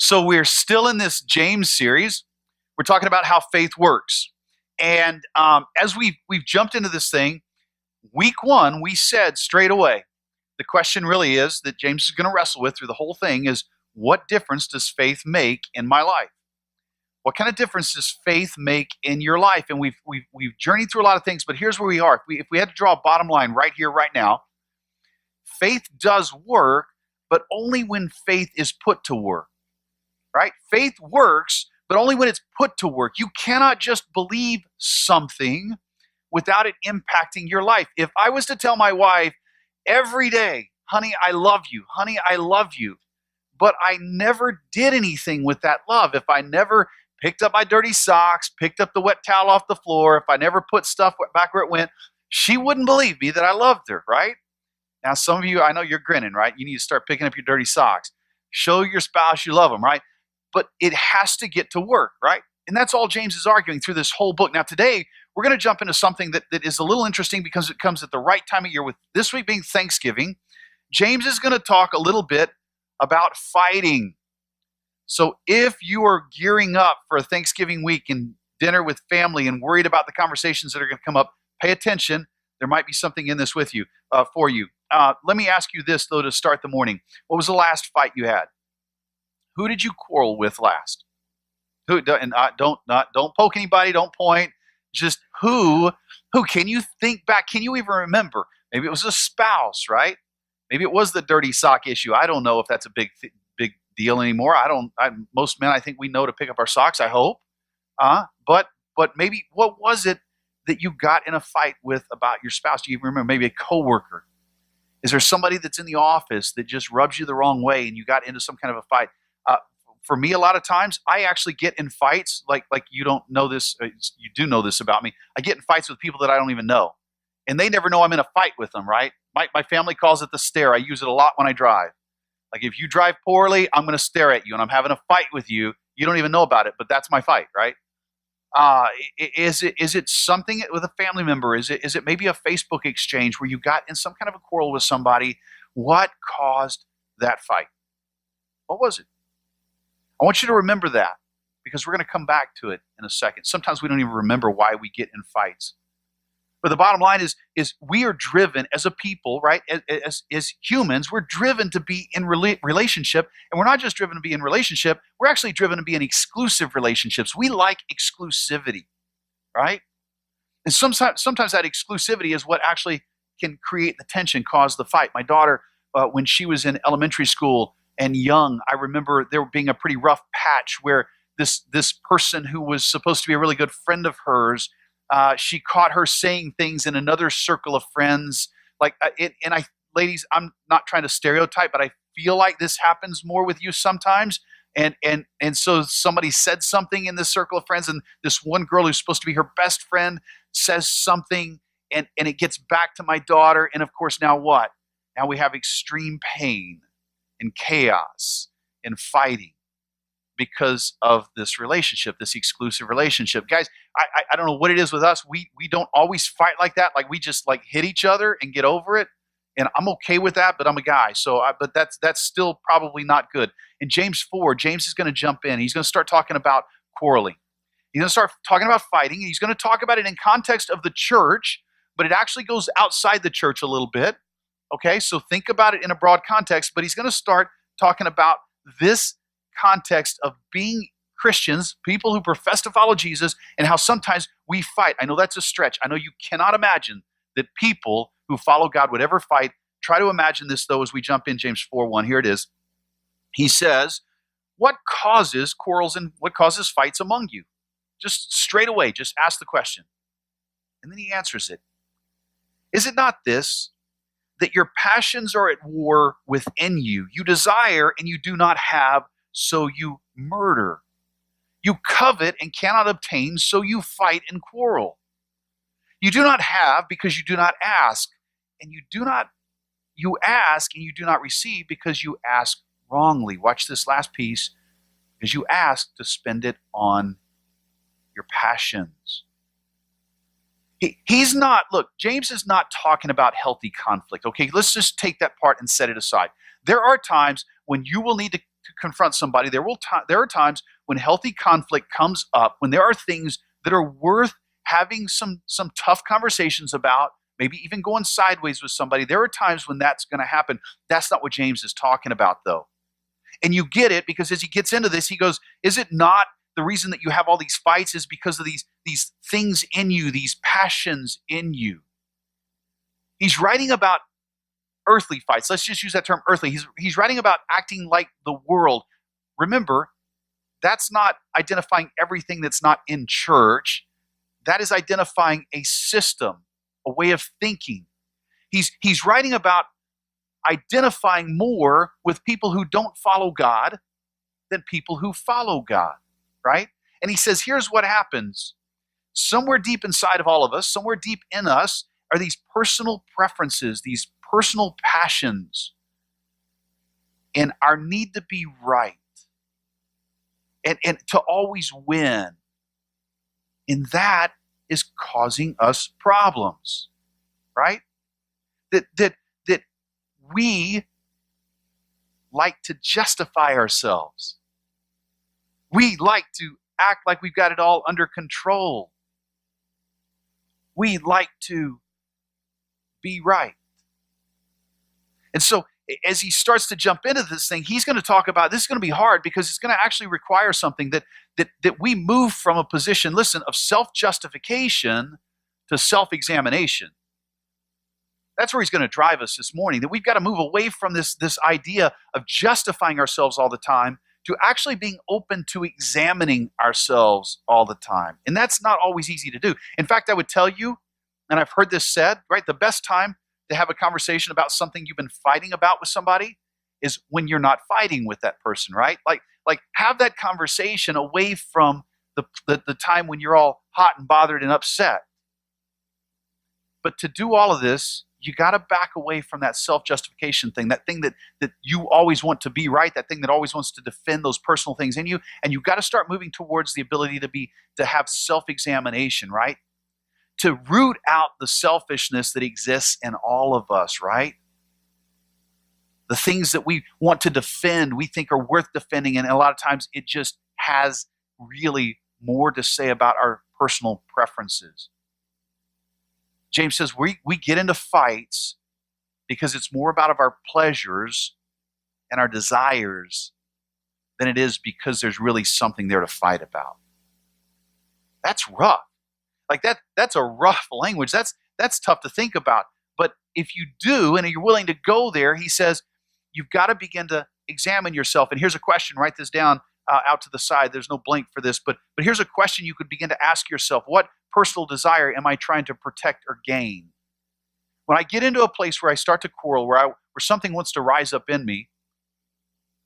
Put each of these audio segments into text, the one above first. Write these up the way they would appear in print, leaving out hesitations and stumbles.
So we're still in this James series. We're talking about how faith works. And as we've jumped into this thing, week one, we said straight away, the question really is that James is going to wrestle with through the whole thing is, what difference does faith make in my life? What kind of difference does faith make in your life? And we've journeyed through a lot of things, but here's where we are. If we had to draw a bottom line right here, right now, faith does work, but only when faith is put to work, right? Faith works, but only when it's put to work. You cannot just believe something without it impacting your life. If I was to tell my wife every day, honey, I love you, honey, I love you, but I never did anything with that love, if I never picked up my dirty socks, picked up the wet towel off the floor, if I never put stuff back where it went, she wouldn't believe me that I loved her, right? Now, some of you, I know you're grinning, right? You need to start picking up your dirty socks. Show your spouse you love them, right? But it has to get to work, right? And that's all James is arguing through this whole book. Now, today, we're going to jump into something that is a little interesting because it comes at the right time of year, with this week being Thanksgiving. James is going to talk a little bit about fighting. So if you are gearing up for a Thanksgiving week and dinner with family and worried about the conversations that are going to come up, pay attention. There might be something in this with you, for you. Let me ask you this, though, to start the morning. What was the last fight you had? Who did you quarrel with last? Who? And don't poke anybody. Don't point. Just who? Who? Can you think back? Can you even remember? Maybe it was a spouse, right? Maybe it was the dirty sock issue. I don't know if that's a big deal anymore. Most men, I think we know to pick up our socks. I hope. But maybe what was it that you got in a fight with about your spouse? Do you even remember? Maybe a coworker. Is there somebody that's in the office that just rubs you the wrong way and you got into some kind of a fight? For me, a lot of times, I actually get in fights, like you don't know this, you do know this about me. I get in fights with people that I don't even know. And they never know I'm in a fight with them, right? My family calls it the stare. I use it a lot when I drive. Like, if you drive poorly, I'm going to stare at you and I'm having a fight with you. You don't even know about it, but that's my fight, right? Is it something with a family member? Is it maybe a Facebook exchange where you got in some kind of a quarrel with somebody? What caused that fight? What was it? I want you to remember that, because we're going to come back to it in a second. Sometimes we don't even remember why we get in fights. But the bottom line is we are driven as a people, right? As humans, we're driven to be in relationship. And we're not just driven to be in relationship, we're actually driven to be in exclusive relationships. We like exclusivity, right? And sometimes that exclusivity is what actually can create the tension, cause the fight. My daughter, when she was in elementary school and young, I remember there being a pretty rough patch where this person who was supposed to be a really good friend of hers, she caught her saying things in another circle of friends. Ladies, I'm not trying to stereotype, but I feel like this happens more with you sometimes. And so somebody said something in this circle of friends, and this one girl who's supposed to be her best friend says something, and it gets back to my daughter. And of course, now what? Now we have extreme pain and chaos and fighting because of this relationship, this exclusive relationship. Guys, I don't know what it is with us. We don't always fight like that. Like, we just hit each other and get over it. And I'm okay with that, but I'm a guy. But that's still probably not good. In James 4, James is going to jump in. He's going to start talking about quarreling. He's going to start talking about fighting. He's going to talk about it in context of the church, but it actually goes outside the church a little bit. Okay, so think about it in a broad context, but he's going to start talking about this context of being Christians, people who profess to follow Jesus, and how sometimes we fight. I know that's a stretch. I know you cannot imagine that people who follow God would ever fight. Try to imagine this, though, as we jump in James 4:1. Here it is. He says, what causes quarrels and what causes fights among you? Just straight away, just ask the question. And then he answers it. Is it not this, that your passions are at war within you? You desire and you do not have, so you murder. You covet and cannot obtain, so you fight and quarrel. You do not have because you do not ask, and you ask and you do not receive because you ask wrongly. Watch this last piece. Because you ask to spend it on your passions. He's not, look, James is not talking about healthy conflict. Okay, let's just take that part and set it aside. There are times when you will need to to confront somebody, there are times when healthy conflict comes up, when there are things that are worth having some tough conversations about, maybe even going sideways with somebody. There are times when that's going to happen. That's not what James is talking about, though. And you get it because as he gets into this, he goes, is it not the reason that you have all these fights is because of these things in you, these passions in you? He's writing about earthly fights. Let's just use that term, earthly. He's writing about acting like the world. Remember, that's not identifying everything that's not in church. That is identifying a system, a way of thinking. He's writing about identifying more with people who don't follow God than people who follow God, right? And he says, here's what happens. Somewhere deep inside of all of us, somewhere deep in us, are these personal preferences, these personal passions, and our need to be right, and to always win. And that is causing us problems, right? That we like to justify ourselves. We like to act like we've got it all under control. We like to be right. And so as he starts to jump into this thing, he's going to talk about, this is going to be hard because it's going to actually require something that we move from a position, listen, of self-justification to self-examination. That's where he's going to drive us this morning, that we've got to move away from this idea of justifying ourselves all the time to actually being open to examining ourselves all the time. And that's not always easy to do. In fact, I would tell you, and I've heard this said, right, the best time to have a conversation about something you've been fighting about with somebody is when you're not fighting with that person, right? Like have that conversation away from the time when you're all hot and bothered and upset. But to do all of this, you got to back away from that self-justification thing, that thing that you always want to be right, that thing that always wants to defend those personal things in you, and you've got to start moving towards the ability to have self-examination, right? To root out the selfishness that exists in all of us, right? The things that we want to defend, we think are worth defending, and a lot of times it just has really more to say about our personal preferences. James says we get into fights because it's more about our pleasures and our desires than it is because there's really something there to fight about. That's rough. Like that's a rough language. That's tough to think about. But if you do, and you're willing to go there, he says, you've got to begin to examine yourself. And here's a question, write this down out to the side. There's no blank for this, but here's a question you could begin to ask yourself. What personal desire am I trying to protect or gain? When I get into a place where I start to quarrel, where something wants to rise up in me,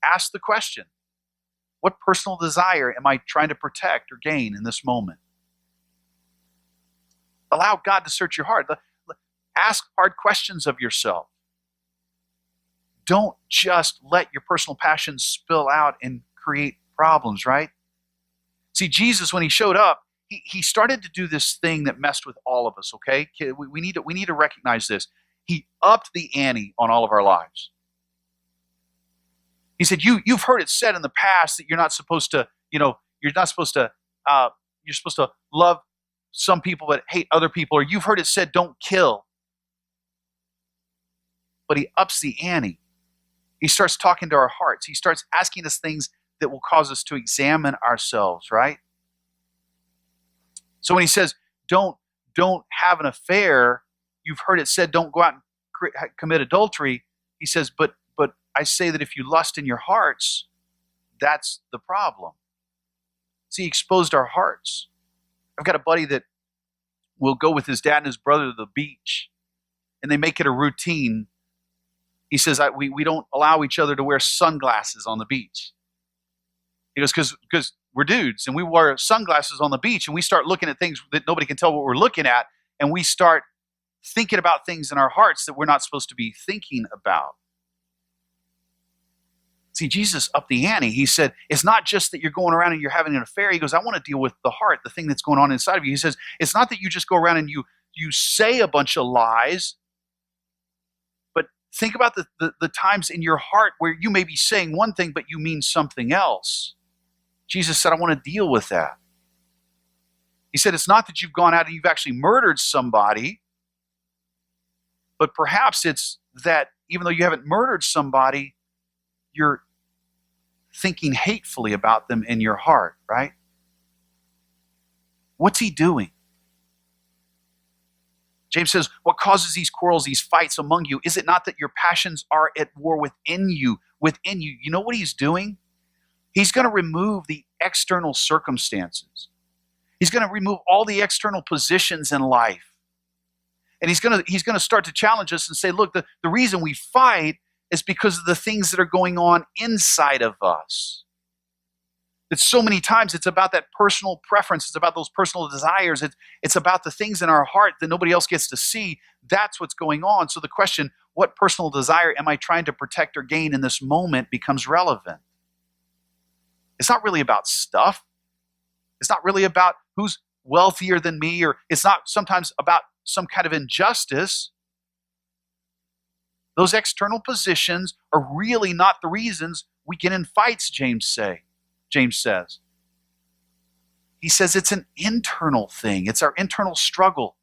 ask the question, what personal desire am I trying to protect or gain in this moment? Allow God to search your heart. Ask hard questions of yourself. Don't just let your personal passions spill out and create problems, right? See, Jesus, when he showed up, he started to do this thing that messed with all of us, okay? We need to recognize this. He upped the ante on all of our lives. He said, you've heard it said in the past that you're supposed to love some people but hate other people, or you've heard it said don't kill. But he ups the ante. He starts talking to our hearts. He starts asking us things that will cause us to examine ourselves, right? So when he says don't have an affair, you've heard it said don't go out and commit adultery. He says, but I say that if you lust in your hearts, that's the problem. See, he exposed our hearts. I've got a buddy that will go with his dad and his brother to the beach, and they make it a routine. He says, we don't allow each other to wear sunglasses on the beach. He goes, because we're dudes, and we wear sunglasses on the beach, and we start looking at things that nobody can tell what we're looking at, and we start thinking about things in our hearts that we're not supposed to be thinking about. See, Jesus upped the ante. He said, it's not just that you're going around and you're having an affair. He goes, I want to deal with the heart, the thing that's going on inside of you. He says, it's not that you just go around and you say a bunch of lies, but Think about the times in your heart where you may be saying one thing, but you mean something else. Jesus said, I want to deal with that. He said, it's not that you've gone out and you've actually murdered somebody, but perhaps it's that even though you haven't murdered somebody, you're thinking hatefully about them in your heart, right? What's he doing? James says, what causes these quarrels, these fights among you? Is it not that your passions are at war within you? Within you. You know what he's doing? He's going to remove the external circumstances. He's going to remove all the external positions in life. And he's going to start to challenge us and say, look, the reason we fight is because of the things that are going on inside of us. That so many times it's about that personal preference. It's about those personal desires. It's about the things in our heart that nobody else gets to see. That's what's going on. So the question, what personal desire am I trying to protect or gain in this moment, becomes relevant. It's not really about stuff. It's not really about who's wealthier than me, or it's not sometimes about some kind of injustice. Those external positions are really not the reasons we get in fights, James says. He says it's an internal thing. It's our internal struggle.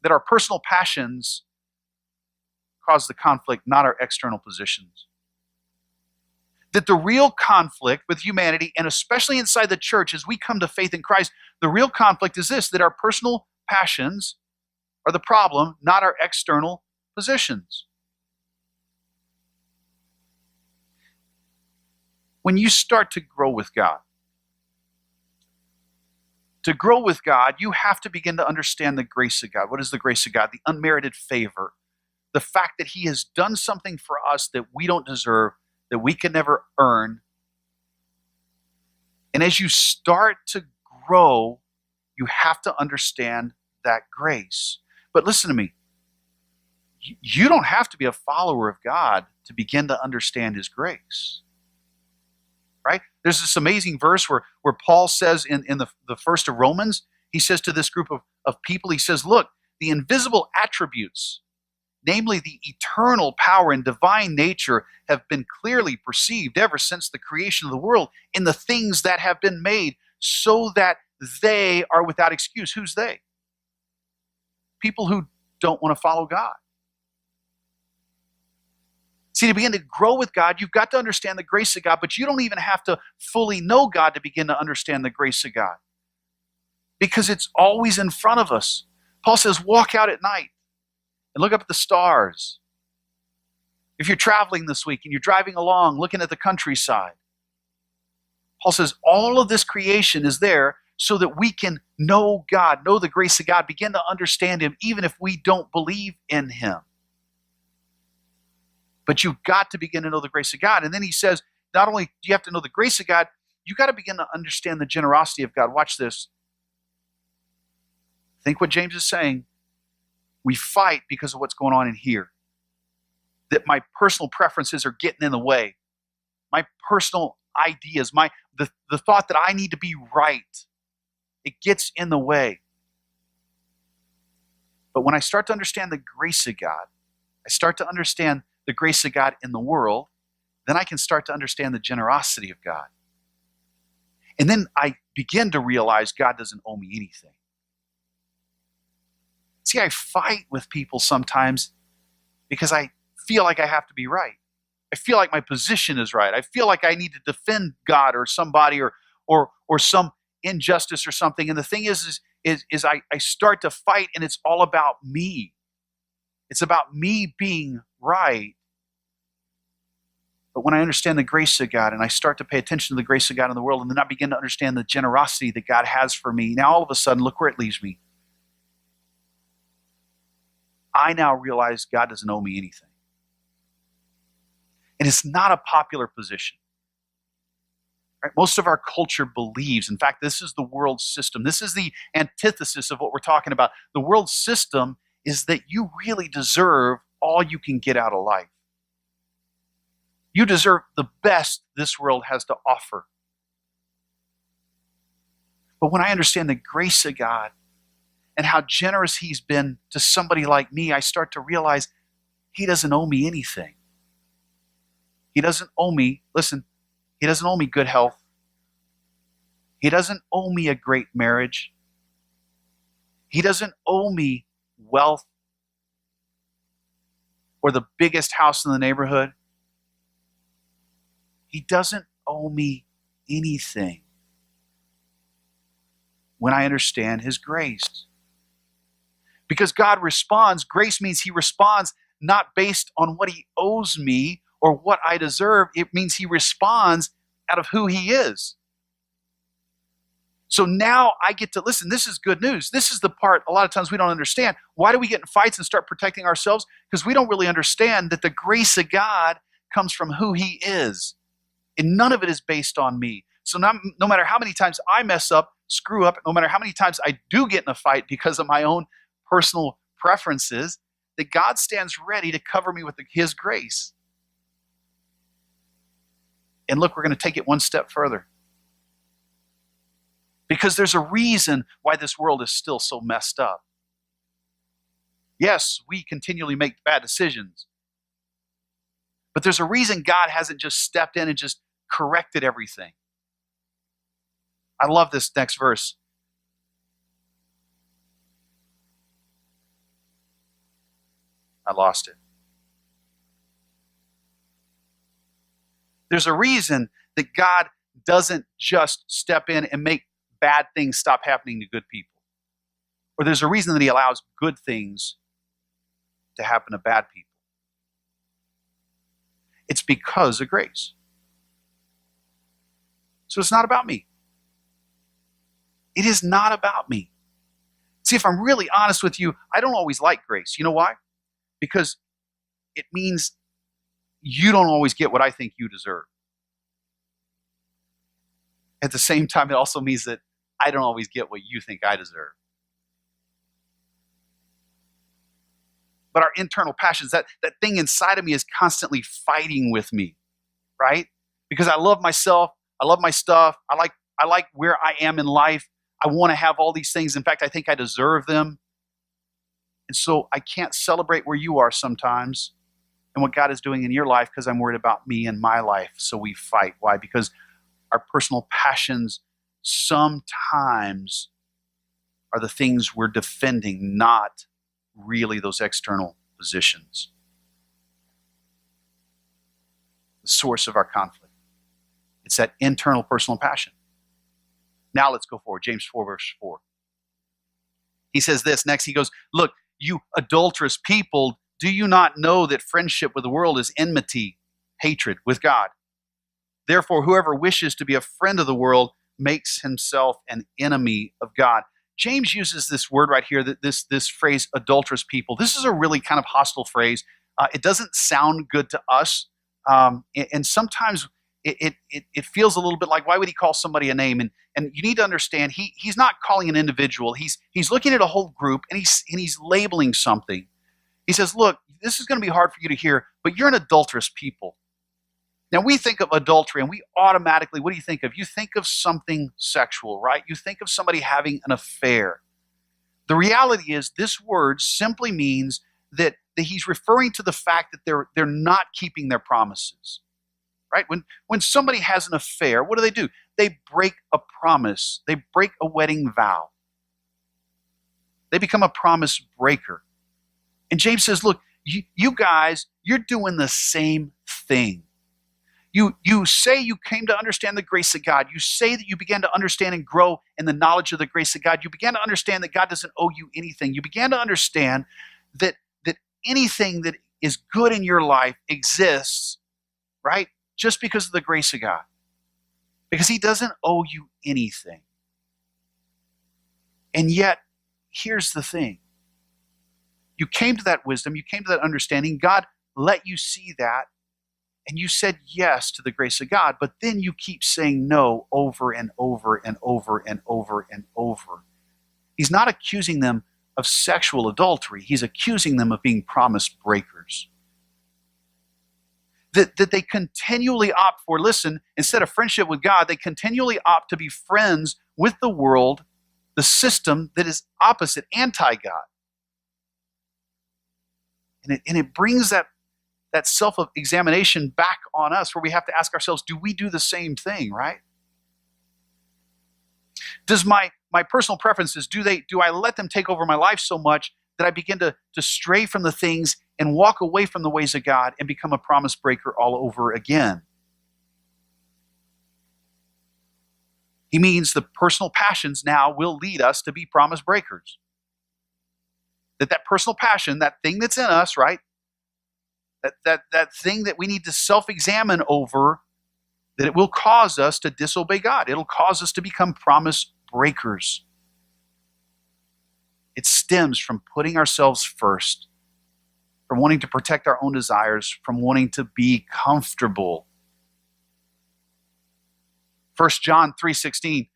That our personal passions cause the conflict, not our external positions. That the real conflict with humanity, and especially inside the church as we come to faith in Christ, the real conflict is this, that our personal passions are the problem, not our external positions. When you start to grow with God, you have to begin to understand the grace of God. What is the grace of God? The unmerited favor. The fact that he has done something for us that we don't deserve, that we can never earn. And as you start to grow, you have to understand that grace. But listen to me. You don't have to be a follower of God to begin to understand his grace. Right? There's this amazing verse where Paul says in the first of Romans, he says to this group of people, he says, look, the invisible attributes, namely the eternal power and divine nature, have been clearly perceived ever since the creation of the world in the things that have been made, so that they are without excuse. Who's they? People who don't want to follow God. See, to begin to grow with God, you've got to understand the grace of God, but you don't even have to fully know God to begin to understand the grace of God, because it's always in front of us. Paul says, walk out at night and look up at the stars. If you're traveling this week and you're driving along, looking at the countryside, Paul says, all of this creation is there so that we can know God, know the grace of God, begin to understand him, even if we don't believe in him. But you've got to begin to know the grace of God. And then he says, not only do you have to know the grace of God, you've got to begin to understand the generosity of God. Watch this. Think what James is saying. We fight because of what's going on in here. That my personal preferences are getting in the way. My personal ideas, the thought that I need to be right, it gets in the way. But when I start to understand the grace of God, I start to understand the grace of God in the world, then I can start to understand the generosity of God. And then I begin to realize God doesn't owe me anything. See, I fight with people sometimes because I feel like I have to be right. I feel like my position is right. I feel like I need to defend God or somebody or some injustice or something. And the thing is I start to fight, and it's all about me. It's about me being right. But when I understand the grace of God and I start to pay attention to the grace of God in the world, and then I begin to understand the generosity that God has for me, now all of a sudden, look where it leaves me. I now realize God doesn't owe me anything. And it's not a popular position. Right? Most of our culture believes, in fact, this is the world system. This is the antithesis of what we're talking about. The world system is that you really deserve all you can get out of life. You deserve the best this world has to offer. But when I understand the grace of God and how generous he's been to somebody like me, I start to realize he doesn't owe me anything. He doesn't owe me, listen, he doesn't owe me good health. He doesn't owe me a great marriage. He doesn't owe me wealth or the biggest house in the neighborhood. He doesn't owe me anything when I understand his grace. Because God responds, grace means he responds not based on what he owes me or what I deserve. It means he responds out of who he is. So now I get to, listen, this is good news. This is the part a lot of times we don't understand. Why do we get in fights and start protecting ourselves? Because we don't really understand that the grace of God comes from who he is. And none of it is based on me. So no matter how many times I mess up, screw up, no matter how many times I do get in a fight because of my own personal preferences, that God stands ready to cover me with his grace. And look, we're going to take it one step further. Because there's a reason why this world is still so messed up. Yes, we continually make bad decisions. But there's a reason God hasn't just stepped in and just corrected everything. I love this next verse. I lost it. There's a reason that God doesn't just step in and make bad things stop happening to good people. Or there's a reason that he allows good things to happen to bad people. It's because of grace. So it's not about me. It is not about me. See, if I'm really honest with you, I don't always like grace. You know why? Because it means you don't always get what I think you deserve. At the same time, it also means that I don't always get what you think I deserve. But our internal passions, that thing inside of me is constantly fighting with me, right? Because I love myself, I love my stuff, I like where I am in life. I want to have all these things. In fact, I think I deserve them. And so I can't celebrate where you are sometimes and what God is doing in your life because I'm worried about me and my life. So we fight. Why? Because our personal passions sometimes are the things we're defending, not really those external positions. The source of our conflict. It's that internal personal passion. Now let's go forward. James 4, verse 4. He says this next. He goes, look, you adulterous people, do you not know that friendship with the world is enmity, hatred with God? Therefore, whoever wishes to be a friend of the world makes himself an enemy of God. James uses this word right here, that this phrase, adulterous people. This is a really kind of hostile phrase. It doesn't sound good to us. And sometimes it feels a little bit like, why would he call somebody a name? And you need to understand, he's not calling an individual. He's looking at a whole group, and he's labeling something. He says, look, this is going to be hard for you to hear, but you're an adulterous people. Now, we think of adultery, and we automatically, what do you think of? You think of something sexual, right? You think of somebody having an affair. The reality is, this word simply means that he's referring to the fact that they're not keeping their promises, right? When somebody has an affair, what do? They break a promise. They break a wedding vow. They become a promise breaker. And James says, look, you guys, you're doing the same thing. You say you came to understand the grace of God. You say that you began to understand and grow in the knowledge of the grace of God. You began to understand that God doesn't owe you anything. You began to understand that anything that is good in your life exists, right? Just because of the grace of God. Because he doesn't owe you anything. And yet, here's the thing. You came to that wisdom, you came to that understanding. God let you see that. And you said yes to the grace of God, but then you keep saying no over and over and over and over and over. He's not accusing them of sexual adultery. He's accusing them of being promise breakers. That they continually opt for, listen, instead of friendship with God, they continually opt to be friends with the world, the system that is opposite, anti-God. And it brings that self-examination back on us, where we have to ask ourselves, do we do the same thing, right? Does my personal preferences, do I let them take over my life so much that I begin to stray from the things and walk away from the ways of God and become a promise breaker all over again? He means the personal passions now will lead us to be promise breakers. That personal passion, that thing that's in us, right? That thing that we need to self-examine over, that it will cause us to disobey God. It'll cause us to become promise breakers. It stems from putting ourselves first, from wanting to protect our own desires, from wanting to be comfortable. 1 John 3:16,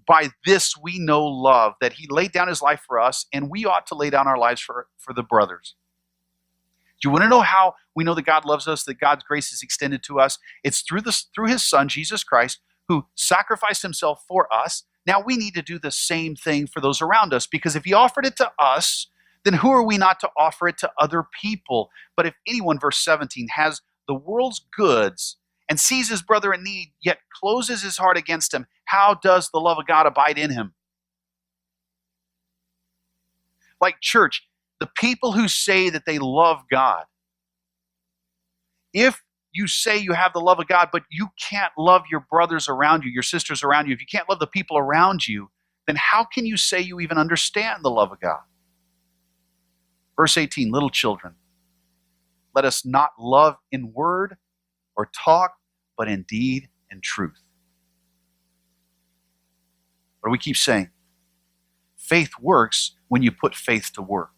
by this we know love, that he laid down his life for us, and we ought to lay down our lives for the brothers. Do you want to know how we know that God loves us, that God's grace is extended to us? It's through his son, Jesus Christ, who sacrificed himself for us. Now we need to do the same thing for those around us, because if he offered it to us, then who are we not to offer it to other people? But if anyone, verse 17, has the world's goods and sees his brother in need, yet closes his heart against him, how does the love of God abide in him? Like, church, the people who say that they love God, if you say you have the love of God, but you can't love your brothers around you, your sisters around you, if you can't love the people around you, then how can you say you even understand the love of God? Verse 18, little children, let us not love in word or talk, but in deed and truth. What do we keep saying? Faith works when you put faith to work.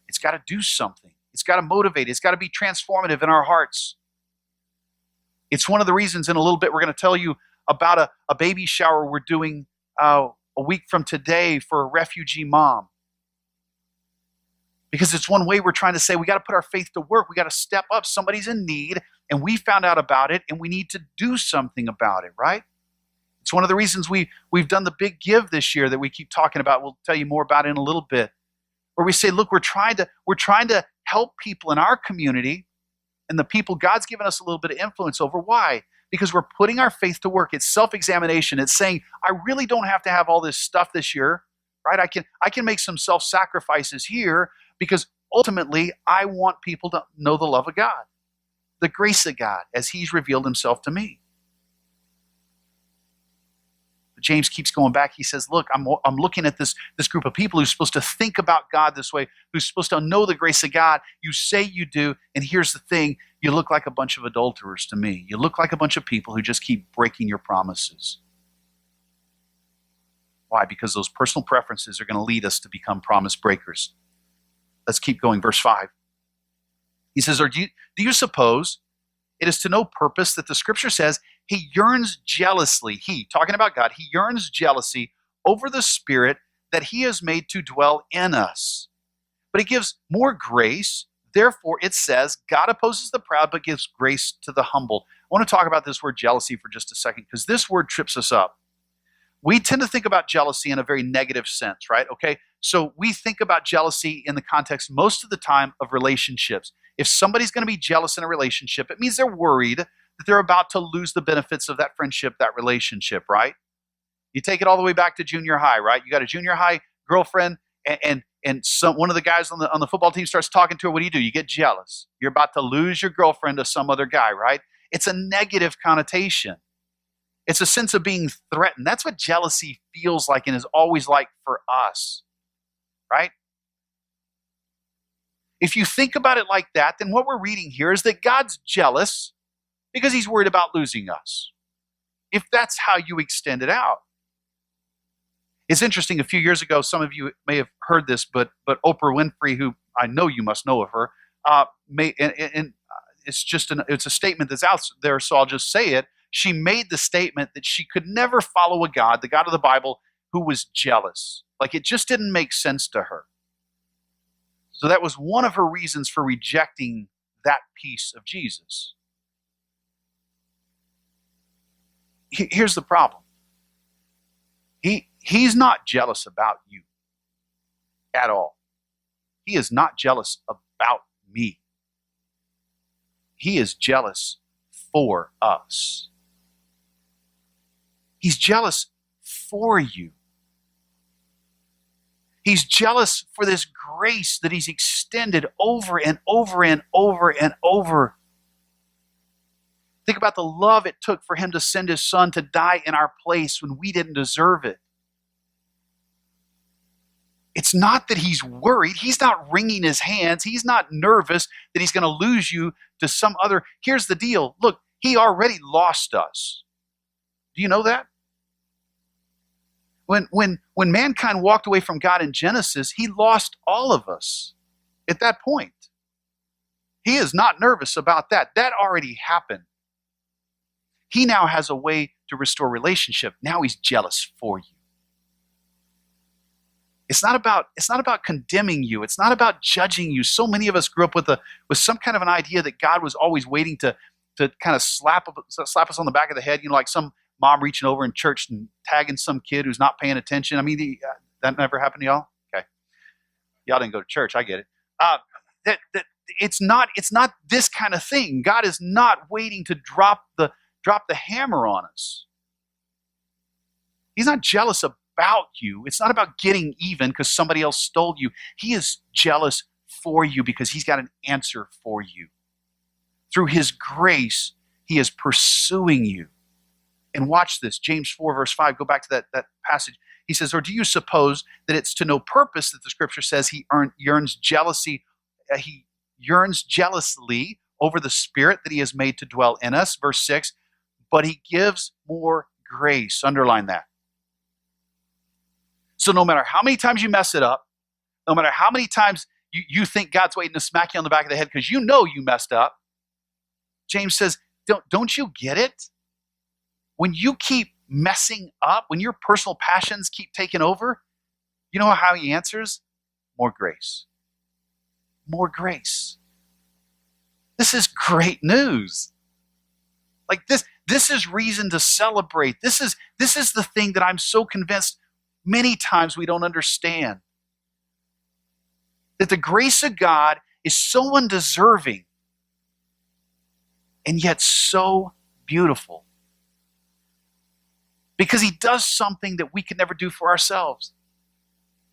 It's got to do something. It's got to motivate. It's got to be transformative in our hearts. It's one of the reasons in a little bit we're going to tell you about a baby shower we're doing a week from today for a refugee mom. Because it's one way we're trying to say we got to put our faith to work. We got to step up. Somebody's in need, and we found out about it, and we need to do something about it, right? It's one of the reasons we've done the big give this year that we keep talking about. We'll tell you more about it in a little bit. Where we say, look, we're trying to help people in our community and the people God's given us a little bit of influence over. Why? Because we're putting our faith to work. It's self-examination. It's saying, I really don't have to have all this stuff this year, right? I can make some self-sacrifices here, because ultimately I want people to know the love of God, the grace of God as he's revealed himself to me. James keeps going back. He says, look, I'm looking at this group of people who's supposed to think about God this way, who's supposed to know the grace of God. You say you do, and here's the thing. You look like a bunch of adulterers to me. You look like a bunch of people who just keep breaking your promises. Why? Because those personal preferences are going to lead us to become promise breakers. Let's keep going. Verse 5. He says, do you suppose it is to no purpose that the scripture says he yearns jealously, talking about God, he yearns jealousy over the Spirit that he has made to dwell in us. But he gives more grace. Therefore, it says, God opposes the proud, but gives grace to the humble. I want to talk about this word jealousy for just a second, because this word trips us up. We tend to think about jealousy in a very negative sense, right? Okay, so we think about jealousy in the context most of the time of relationships. If somebody's going to be jealous in a relationship, it means they're worried that they're about to lose the benefits of that friendship, that relationship, right? You take it all the way back to junior high, right? You got a junior high girlfriend, and one of the guys on the football team starts talking to her. What do? You get jealous. You're about to lose your girlfriend to some other guy, right? It's a negative connotation. It's a sense of being threatened. That's what jealousy feels like and is always like for us, right? If you think about it like that, then what we're reading here is that God's jealous because he's worried about losing us. If that's how you extend it out. It's interesting, a few years ago, some of you may have heard this, but Oprah Winfrey, who I know you must know of her, it's a statement that's out there, so I'll just say it. She made the statement that she could never follow a God, the God of the Bible, who was jealous. Like, it just didn't make sense to her. So that was one of her reasons for rejecting that piece of Jesus. Here's the problem. He's not jealous about you at all. He is not jealous about me. He is jealous for us. He's jealous for you. He's jealous for this grace that he's extended over and over and over and over. Think about the love it took for him to send his son to die in our place when we didn't deserve it. It's not that he's worried. He's not wringing his hands. He's not nervous that he's going to lose you to some other. Here's the deal. Look, he already lost us. Do you know that? When mankind walked away from God in Genesis, he lost all of us at that point. He is not nervous about that. That already happened. He now has a way to restore relationship. Now he's jealous for you. It's not about condemning you. It's not about judging you. So many of us grew up with some kind of an idea that God was always waiting to kind of slap us on the back of the head, like some mom reaching over in church and tagging some kid who's not paying attention. I mean, that never happened to y'all? Okay. Y'all didn't go to church. I get it. It's not this kind of thing. God is not waiting to drop the hammer on us. He's not jealous about you. It's not about getting even because somebody else stole you. He is jealous for you because he's got an answer for you. Through his grace, he is pursuing you. And watch this, James 4, verse 5, go back to that passage. He says, or do you suppose that it's to no purpose that the scripture says he yearns jealously over the Spirit that he has made to dwell in us? Verse 6, but he gives more grace. Underline that. So no matter how many times you mess it up, no matter how many times you think God's waiting to smack you on the back of the head because you know you messed up, James says, don't you get it? When you keep messing up, when your personal passions keep taking over, you know how he answers? More grace. More grace. This is great news. Like this is reason to celebrate. This is the thing that I'm so convinced many times we don't understand. That the grace of God is so undeserving and yet so beautiful. Because he does something that we could never do for ourselves.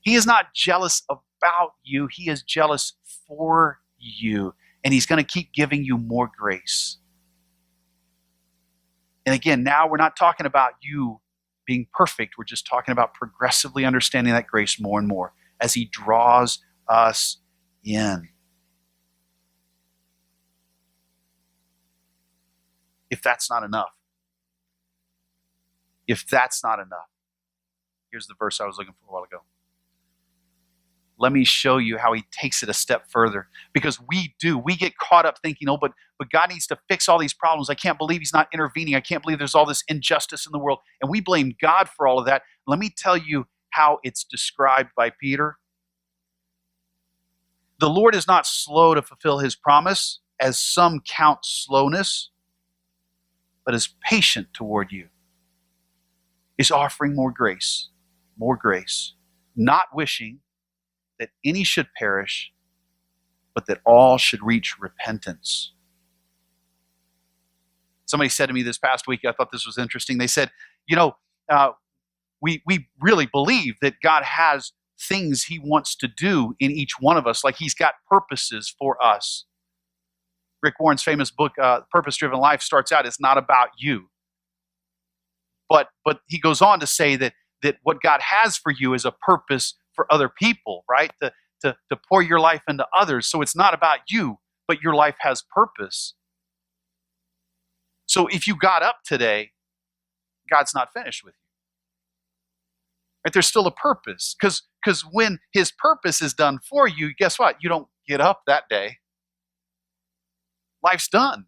He is not jealous about you. He is jealous for you. And he's going to keep giving you more grace. And again, now we're not talking about you being perfect. We're just talking about progressively understanding that grace more and more as he draws us in. If that's not enough, here's the verse I was looking for a while ago. Let me show you how he takes it a step further. Because we get caught up thinking, but God needs to fix all these problems. I can't believe he's not intervening. I can't believe there's all this injustice in the world. And we blame God for all of that. Let me tell you how it's described by Peter. The Lord is not slow to fulfill his promise, as some count slowness, but is patient toward you. Is offering more grace, not wishing that any should perish, but that all should reach repentance. Somebody said to me this past week, I thought this was interesting. They said, we really believe that God has things he wants to do in each one of us, like he's got purposes for us. Rick Warren's famous book, Purpose Driven Life, starts out, it's not about you. But he goes on to say that what God has for you is a purpose for other people, right? To pour your life into others. So it's not about you, but your life has purpose. So if you got up today, God's not finished with you. Right? There's still a purpose. Because when his purpose is done for you, guess what? You don't get up that day. Life's done.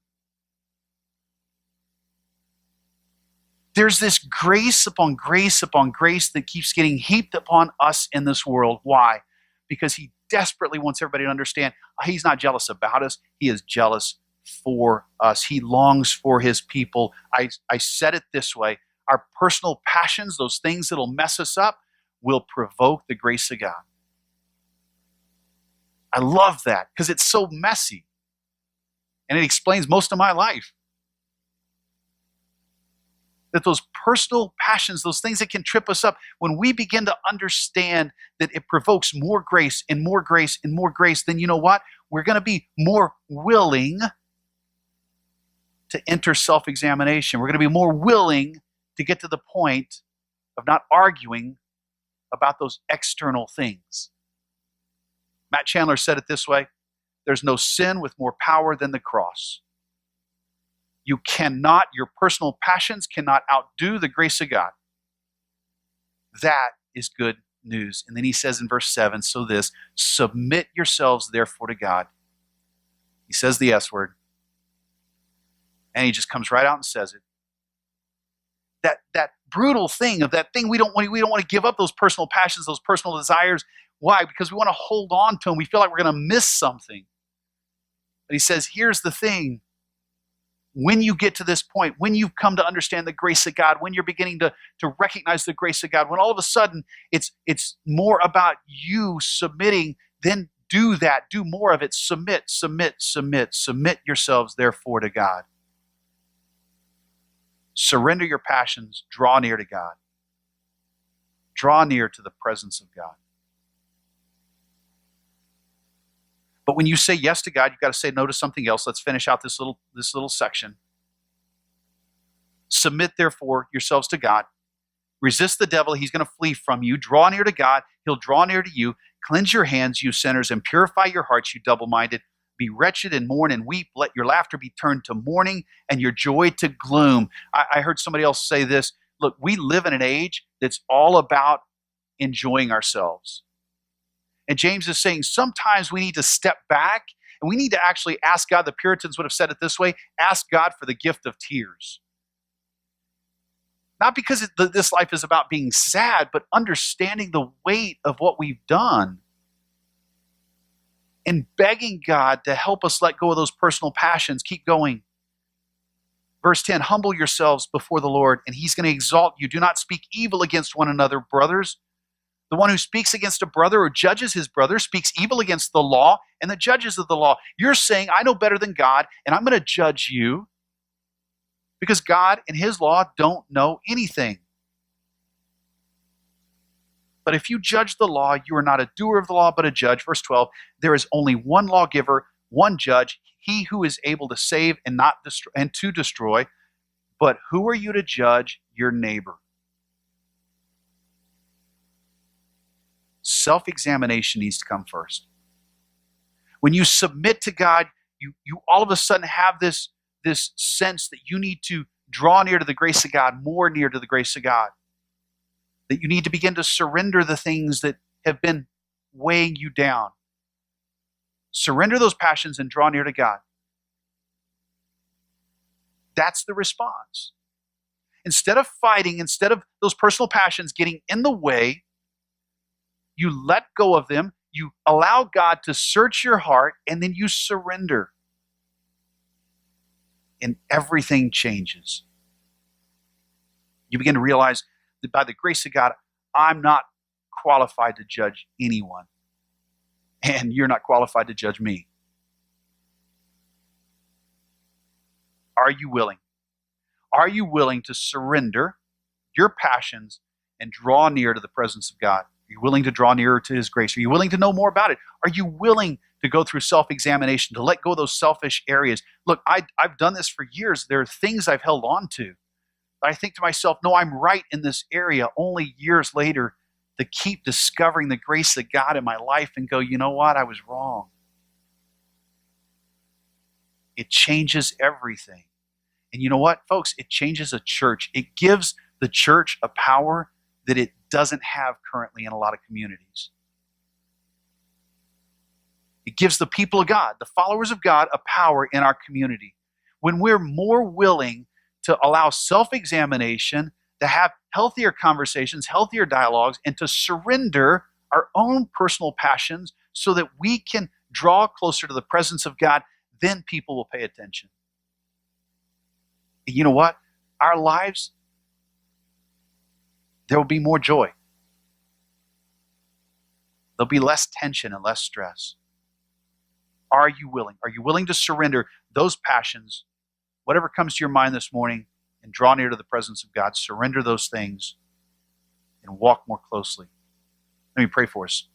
There's this grace upon grace upon grace that keeps getting heaped upon us in this world. Why? Because he desperately wants everybody to understand he's not jealous about us. He is jealous for us. He longs for his people. I said it this way. Our personal passions, those things that'll mess us up, will provoke the grace of God. I love that because it's so messy. And it explains most of my life. That those personal passions, those things that can trip us up, when we begin to understand that it provokes more grace and more grace and more grace, then you know what? We're going to be more willing to enter self-examination. We're going to be more willing to get to the point of not arguing about those external things. Matt Chandler said it this way: there's no sin with more power than the cross. You cannot, your personal passions cannot outdo the grace of God. That is good news. And then he says in verse 7, so this, submit yourselves therefore to God. He says the S word. And he just comes right out and says it. That brutal thing of that thing we don't want to give up, those personal passions, those personal desires. Why? Because we want to hold on to them. We feel like we're going to miss something. But he says, here's the thing. When you get to this point, when you've come to understand the grace of God, when you're beginning to recognize the grace of God, when all of a sudden it's more about you submitting, then do that. Do more of it. Submit yourselves therefore to God. Surrender your passions. Draw near to God. Draw near to the presence of God. But when you say yes to God, you've got to say no to something else. Let's finish out this little section. Submit, therefore, yourselves to God. Resist the devil. He's going to flee from you. Draw near to God. He'll draw near to you. Cleanse your hands, you sinners, and purify your hearts, you double-minded. Be wretched and mourn and weep. Let your laughter be turned to mourning and your joy to gloom. I heard somebody else say this. Look, we live in an age that's all about enjoying ourselves. And James is saying sometimes we need to step back and we need to actually ask God. The Puritans would have said it this way: ask God for the gift of tears. Not because this life is about being sad, but understanding the weight of what we've done. And begging God to help us let go of those personal passions. Keep going. Verse 10, humble yourselves before the Lord, and he's going to exalt you. Do not speak evil against one another, brothers. The one who speaks against a brother or judges his brother speaks evil against the law and the judges of the law. You're saying, I know better than God, and I'm going to judge you because God and his law don't know anything. But if you judge the law, you are not a doer of the law, but a judge. Verse 12, there is only one lawgiver, one judge, he who is able to save and to destroy. But who are you to judge your neighbor? Self-examination needs to come first. When you submit to God, you all of a sudden have this sense that you need to draw near to the grace of God, more near to the grace of God. That you need to begin to surrender the things that have been weighing you down. Surrender those passions and draw near to God. That's the response. Instead of fighting, instead of those personal passions getting in the way, you let go of them, you allow God to search your heart, and then you surrender. And everything changes. You begin to realize that by the grace of God, I'm not qualified to judge anyone. And you're not qualified to judge me. Are you willing? Are you willing to surrender your passions and draw near to the presence of God? Are you willing to draw nearer to his grace? Are you willing to know more about it? Are you willing to go through self-examination, to let go of those selfish areas? Look, I've done this for years. There are things I've held on to. I think to myself, no, I'm right in this area. Only years later to keep discovering the grace of God in my life and go, you know what? I was wrong. It changes everything. And you know what, folks? It changes a church. It gives the church a power that it doesn't have currently in a lot of communities. It gives the people of God, the followers of God, a power in our community. When we're more willing to allow self-examination, to have healthier conversations, healthier dialogues, and to surrender our own personal passions so that we can draw closer to the presence of God, then people will pay attention. And you know what? Our lives, there will be more joy. There'll be less tension and less stress. Are you willing? Are you willing to surrender those passions, whatever comes to your mind this morning, and draw near to the presence of God? Surrender those things and walk more closely. Let me pray for us.